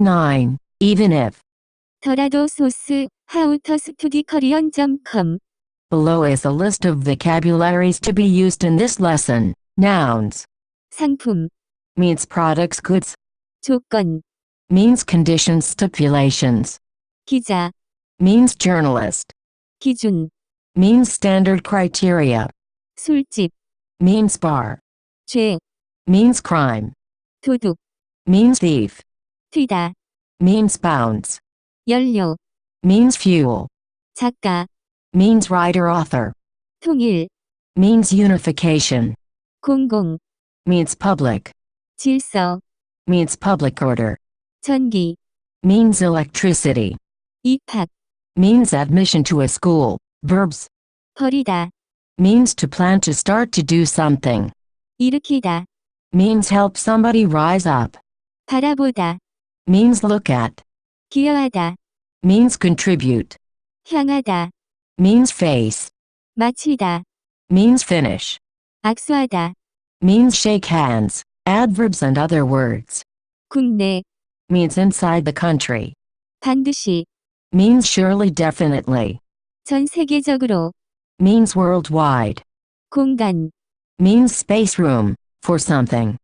9. Even if. 더라도 소스, howtostudykorean.com. Below is a list of vocabularies to be used in this lesson. Nouns. 상품, Means products, goods. 조건, Means conditions, stipulations. 기자, Means journalist. 기준, Means standard criteria. 술집, Means bar. 죄, Means crime. 도둑, Means thief. 튀다, Means bounce. 연료, Means fuel. 작가, Means writer, author. 통일, Means unification. 공공, Means public. 질서, Means public order. 전기, Means electricity. 입학, Means admission to a school. Verbs. 버리다, Means to plan, to start to do something. 일으키다, Means help somebody rise up. 바라보다, Means look at. 기여하다, Means contribute. 향하다, Means face. 마치다, Means finish. 악수하다, Means shake hands. Adverbs and other words. 국내, Means inside the country. 반드시, Means surely, definitely. 전 세계적으로, Means worldwide. 공간, Means space, room, for something.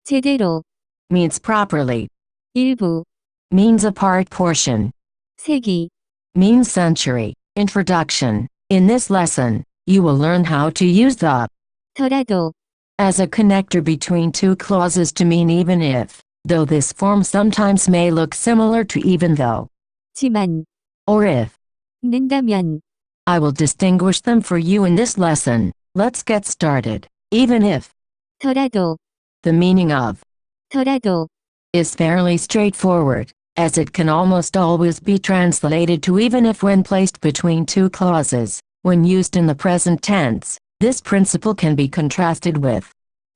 제대로, Means properly. 일부, Means a part, portion. 세기, Means century. Introduction. In this lesson, you will learn how to use the 더라도, as a connector between two clauses to mean even if, though this form sometimes may look similar to even though, 지만, or if. 는다면, I will distinguish them for you in this lesson. Let's get started. Even if. 더라도, The meaning of 더라도, is fairly straightforward, as it can almost always be translated to even if when placed between two clauses. When used in the present tense, this principle can be contrasted with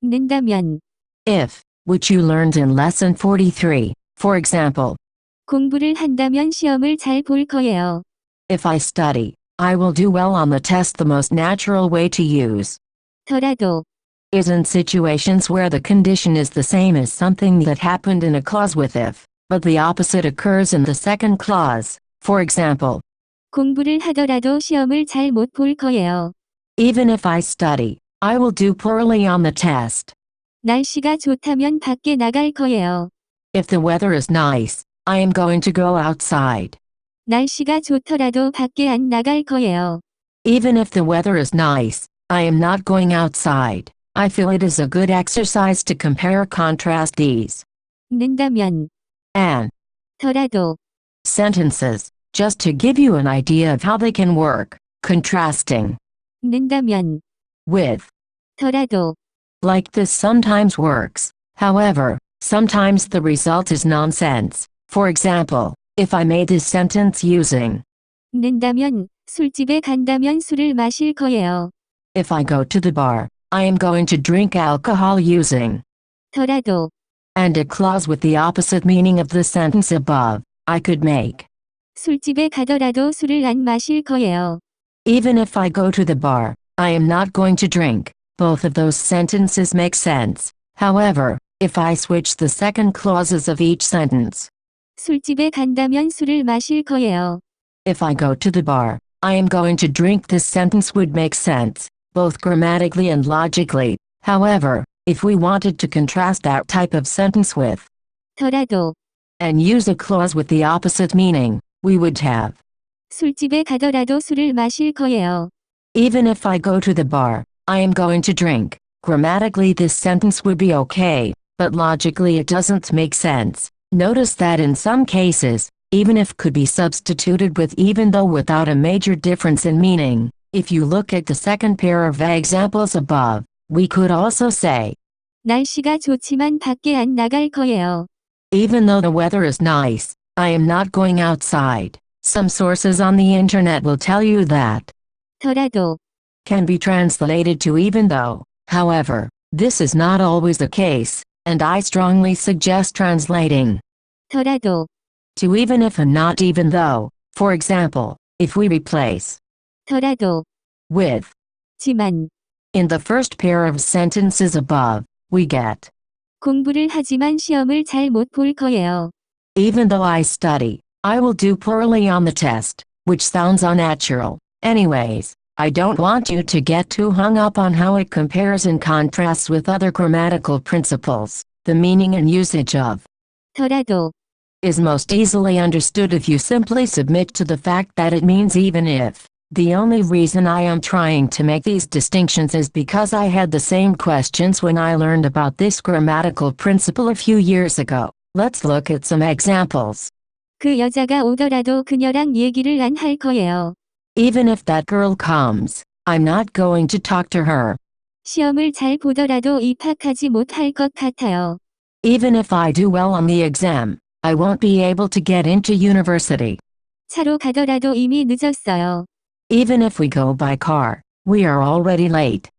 는다면, if, which you learned in lesson 43. For example, 공부를 한다면 시험을 잘 볼 거예요. if I study, I will do well on the test. The most natural way to use 더라도, is in situations where the condition is the same as something that happened in a clause with if, but the opposite occurs in the second clause. For example, 공부를 하더라도 시험을 잘 못 볼 거예요. even if I study, I will do poorly on the test. 날씨가 좋다면 밖에 나갈 거예요. If the weather is nice, I am going to go outside. 날씨가 좋더라도 밖에 안 나갈 거예요. Even if the weather is nice, I am not going outside. I feel it is a good exercise to compare, contrast these 는다면, and 더라도, sentences, just to give you an idea of how they can work. Contrasting 는다면, with 더라도, like this sometimes works. However, sometimes the result is nonsense. For example, if I made this sentence using 는다면, 술집에 간다면 술을 마실 거예요. if I go to the bar, I am going to drink alcohol using 더라도, and a clause with the opposite meaning of the sentence above, I could make 술집에 가더라도 술을 안 마실 거예요. even if I go to the bar, I am not going to drink. Both of those sentences make sense. However, if I switch the second clauses of each sentence, 술집에 간다면 술을 마실 거예요. if I go to the bar, I am going to drink, this sentence would make sense, both grammatically and logically. However, if we wanted to contrast that type of sentence with 더라도, and use a clause with the opposite meaning, we would have 술집에 가더라도 술을 마실 거예요. even if I go to the bar, I am going to drink. Grammatically this sentence would be okay, but logically it doesn't make sense. Notice that in some cases, even if could be substituted with even though without a major difference in meaning. If you look at the second pair of examples above, we could also say, 날씨가 좋지만 밖에 안 나갈 거예요. even though the weather is nice, I am not going outside. Some sources on the internet will tell you that 더라도, can be translated to even though. However, this is not always the case, and I strongly suggest translating 더라도, to even if and not even though. For example, if we replace 더라도, with 지만, in the first pair of sentences above, we get 공부를 하지만 시험을 잘 못 볼 거예요. Even though I study, I will do poorly on the test, which sounds unnatural. Anyways, I don't want you to get too hung up on how it compares and contrasts with other grammatical principles. The meaning and usage of 더라도, is most easily understood if you simply submit to the fact that it means even if. The only reason I am trying to make these distinctions is because I had the same questions when I learned about this grammatical principle a few years ago. Let's look at some examples. 그 여자가 오더라도 그녀랑 얘기를 안 할 거예요. Even if that girl comes, I'm not going to talk to her. 시험을 잘 보더라도 입학하지 못할 것 같아요. Even if I do well on the exam, I won't be able to get into university. 차로 가더라도 이미 늦었어요. Even if we go by car, we are already late.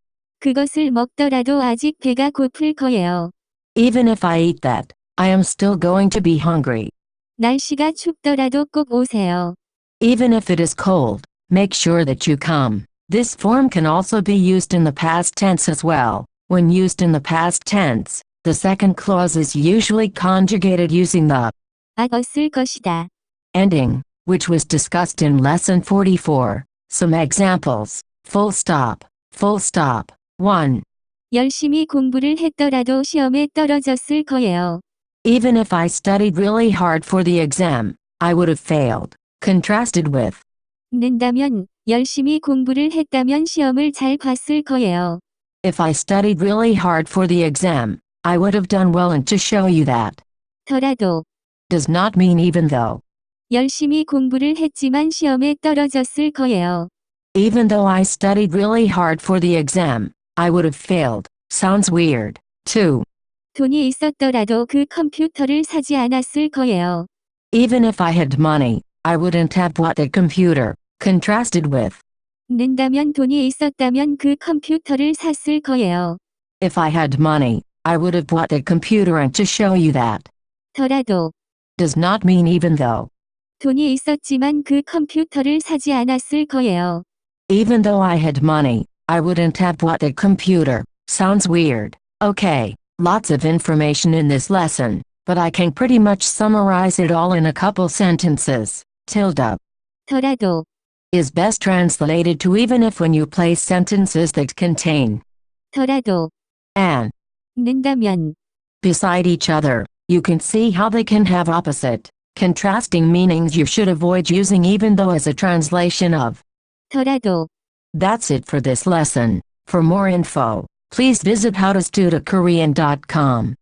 그것을 먹더라도 아직 배가 고플 거예요. Even if I eat that, I am still going to be hungry. 날씨가 춥더라도 꼭 오세요. Even if it is cold, make sure that you come. This form can also be used in the past tense as well. When used in the past tense, the second clause is usually conjugated using the 왔을 것이다. ending, which was discussed in lesson 44. Some examples. Full stop. 1. 열심히 공부를 했더라도 시험에 떨어졌을 거예요. Even if I studied really hard for the exam, I would have failed. Contrasted with 는다면, 열심히 공부를 했다면 시험을 잘 봤을 거예요. if I studied really hard for the exam, I would have done well. And to show you that 더라도, does not mean even though. 열심히 공부를 했지만 시험에 떨어졌을 거예요. Even though I studied really hard for the exam, I would have failed. Sounds weird. 2. 돈이 있었더라도 그 컴퓨터를 사지 않았을 거예요. Even if I had money, I wouldn't have bought the computer. Contrasted with 는다면 돈이 있었다면 그 컴퓨터를 샀을 거예요. if I had money, I would have bought the computer. And to show you that 더라도, does not mean even though. 돈이 있었지만 그 컴퓨터를 사지 않았을 거예요. Even though I had money, I wouldn't have bought the computer. Sounds weird. Okay, lots of information in this lesson, but I can pretty much summarize it all in a couple sentences. Tilde 더라도, is best translated to even if when you place sentences that contain 더라도, and 는다면, beside each other. You can see how they can have opposite, contrasting meanings. You should avoid using even though as a translation of. 더라도. That's it for this lesson. For more info, please visit howtostudiokorean.com.